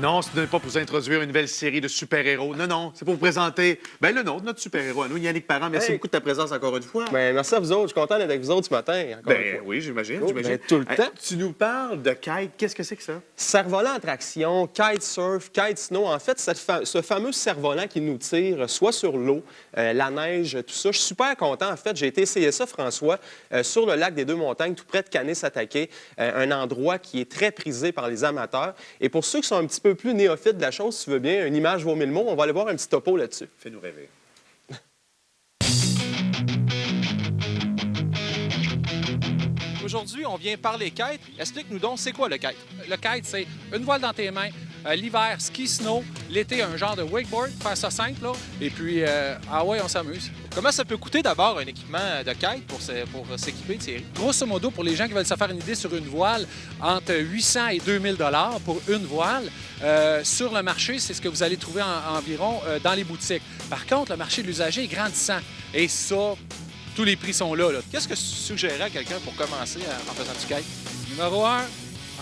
Non, ce n'est pas pour vous introduire une nouvelle série de super-héros. Non, non, c'est pour vous présenter le nôtre, notre super-héros à nous, Yannick Parent. Merci beaucoup de ta présence encore une fois. Ben, merci à vous autres. Je suis content d'être avec vous autres ce matin. Encore une fois. Oui, j'imagine. Oh, ben, tout le temps. Tu nous parles de kite. Qu'est-ce que c'est que ça? Cerf-volant en traction, kite surf, kite snow. En fait, ce fameux cerf-volant qui nous tire soit sur l'eau, la neige, tout ça. Je suis super content. En fait, j'ai été essayer ça, François, sur le lac des Deux-Montagnes, tout près de Canis-Attaqué, un endroit qui est très prisé par les amateurs. Et pour ceux qui sont un petit peu plus néophytes de la chose, si tu veux bien, une image vaut 1000 mots, on va aller voir un petit topo là-dessus. Fais-nous rêver. Aujourd'hui, on vient parler kite. Explique-nous donc, c'est quoi le kite? Le kite, c'est une voile dans tes mains, l'hiver, ski snow, l'été, un genre de wakeboard, faire ça simple, là. Et puis, on s'amuse. Comment ça peut coûter d'abord un équipement de kite pour s'équiper, Thierry? Grosso modo, pour les gens qui veulent se faire une idée sur une voile, entre 800 et 2000 $ pour une voile. Sur le marché, c'est ce que vous allez trouver environ dans les boutiques. Par contre, le marché de l'usager est grandissant. Et ça, tous les prix sont là. Qu'est-ce que tu suggérerais à quelqu'un pour commencer en faisant du kite? Numéro 1,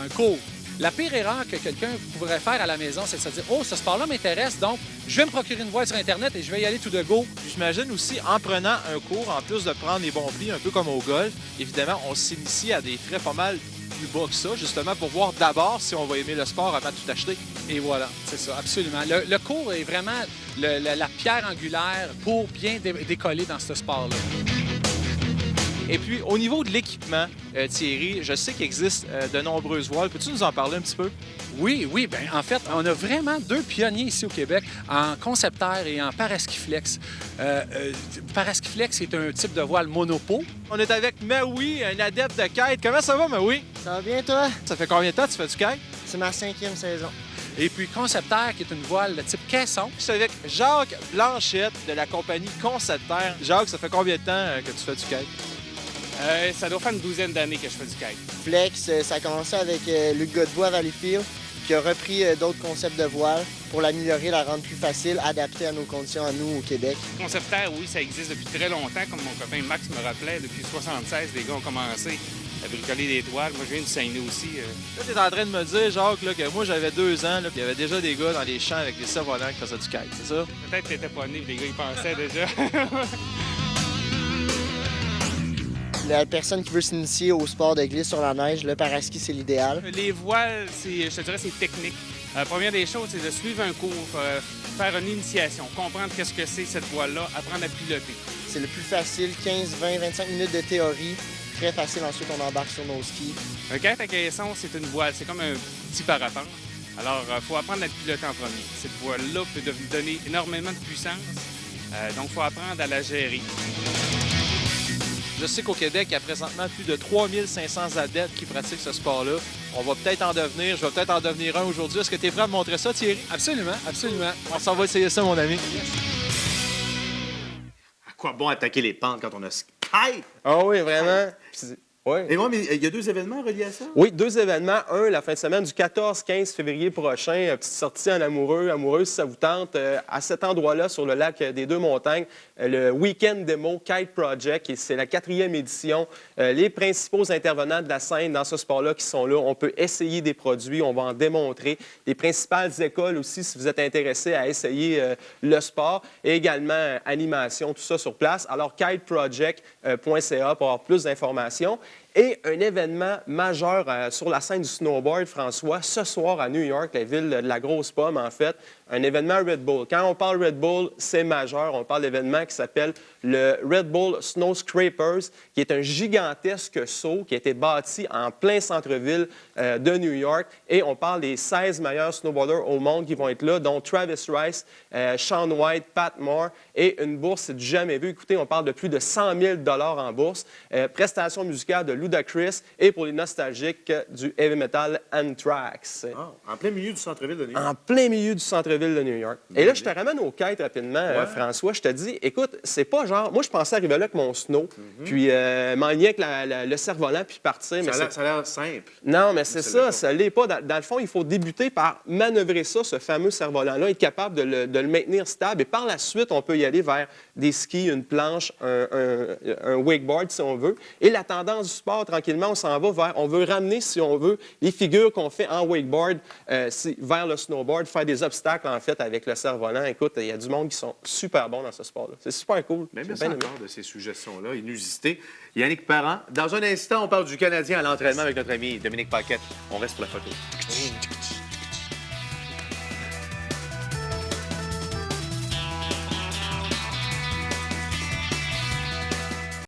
un cours. La pire erreur que quelqu'un pourrait faire à la maison, c'est de se dire « Oh, ce sport-là m'intéresse, donc je vais me procurer une voile sur Internet et je vais y aller tout de go. » J'imagine aussi, en prenant un cours, en plus de prendre les bons plis, un peu comme au golf, évidemment, on s'initie à des frais pas mal plus bas que ça, justement pour voir d'abord si on va aimer le sport avant de tout acheter. Et voilà, c'est ça, absolument. Le cours est vraiment la pierre angulaire pour bien décoller dans ce sport-là. Et puis, au niveau de l'équipement, Thierry, je sais qu'il existe de nombreuses voiles. Peux-tu nous en parler un petit peu? Oui, bien, en fait, on a vraiment deux pionniers ici au Québec en concepteur et en paraskiflex. Paraskiflex est un type de voile monopo. On est avec Maui, un adepte de kite. Comment ça va, Maui? Ça va bien, toi? Ça fait combien de temps que tu fais du kite? C'est ma 5e saison. Et puis Concepteur, qui est une voile de type caisson. Je suis avec Jacques Blanchette de la compagnie Concepteur. Jacques, ça fait combien de temps que tu fais du kite? Ça doit faire une douzaine d'années que je fais du kite. Flex, ça a commencé avec Luc Godbout à Valleyfield, qui a repris d'autres concepts de voile pour l'améliorer, la rendre plus facile, adaptée à nos conditions à nous au Québec. Concepteur, oui, ça existe depuis très longtemps. Comme mon copain Max me rappelait, depuis 1976, les gars ont commencé à bricoler des toiles. Moi, je viens du Saguenay aussi. Là, tu es en train de me dire, Jacques, là, que moi, j'avais 2 ans, puis il y avait déjà des gars dans les champs avec des cerfs-volants qui faisaient du kite, c'est ça? Peut-être que t'étais pas né, les gars, ils pensaient déjà. La personne qui veut s'initier au sport de glisse sur la neige, le paraski, c'est l'idéal. Les voiles, je te dirais, c'est technique. Première des choses, c'est de suivre un cours, faire une initiation, comprendre qu'est-ce que c'est cette voile-là, apprendre à piloter. C'est le plus facile, 15, 20, 25 minutes de théorie. Très facile, ensuite on embarque sur nos skis. Un kite à caisson, c'est une voile, c'est comme un petit parapente. Alors, il faut apprendre à le piloter en premier. Cette voile-là peut donner énormément de puissance, donc il faut apprendre à la gérer. Je sais qu'au Québec, il y a présentement plus de 3500 adeptes qui pratiquent ce sport-là. On va peut-être en devenir, je vais peut-être en devenir un aujourd'hui. Est-ce que tu es prêt à me montrer ça, Thierry? Absolument, absolument. On s'en va essayer ça, mon ami. À quoi bon attaquer les pentes quand on a ce kite? Ah oui, vraiment. Ouais. Et moi, mais il y a 2 événements reliés à ça? Oui, 2 événements. Un, la fin de semaine du 14-15 février prochain, petite sortie en amoureuse, si ça vous tente. À cet endroit-là, sur le lac des Deux-Montagnes, le Weekend Demo Kite Project, et c'est la 4e édition. Les principaux intervenants de la scène dans ce sport-là qui sont là, on peut essayer des produits, on va en démontrer. Les principales écoles aussi, si vous êtes intéressés à essayer le sport, et également animation, tout ça sur place. Alors, kiteproject.ca pour avoir plus d'informations. Et un événement majeur sur la scène du snowboard, François, ce soir à New York, la ville de la Grosse Pomme, en fait, un événement Red Bull. Quand on parle Red Bull, c'est majeur. On parle d'événement qui s'appelle le Red Bull Snow Scrapers, qui est un gigantesque saut qui a été bâti en plein centre-ville de New York. Et on parle des 16 meilleurs snowboarders au monde qui vont être là, dont Travis Rice, Shaun White, Pat Moore, et une bourse, c'est du jamais vu. Écoutez, on parle de plus de 100 000 $ en bourse. Prestations musicales de Ludacris et pour les nostalgiques du heavy metal Anthrax. En plein milieu du centre-ville de New York. En plein milieu du centre-ville de New York. Et là, je te ramène au kite rapidement, François. Je te dis, écoute, c'est pas genre... Moi, je pensais arriver là avec mon snow, puis m'enligner avec le cerf-volant, puis partir. Mais ça a l'air simple. Non, mais c'est ça, ça l'est pas. Dans le fond, il faut débuter par manœuvrer ça, ce fameux cerf-volant-là, être capable de le maintenir stable. Et par la suite, on peut y aller vers des skis, une planche, un wakeboard, si on veut. Et la tendance du sport, sport, tranquillement, on s'en va vers... On veut ramener, si on veut, les figures qu'on fait en wakeboard vers le snowboard, faire des obstacles, en fait, avec le cerf-volant. Écoute, il y a du monde qui sont super bons dans ce sport-là. C'est super cool. Mais J'ai merci bien aimé. encore de ces suggestions-là, inusités. Yannick Parent, dans un instant, on parle du Canadien à l'entraînement avec notre ami Dominique Paquette. On reste pour la photo.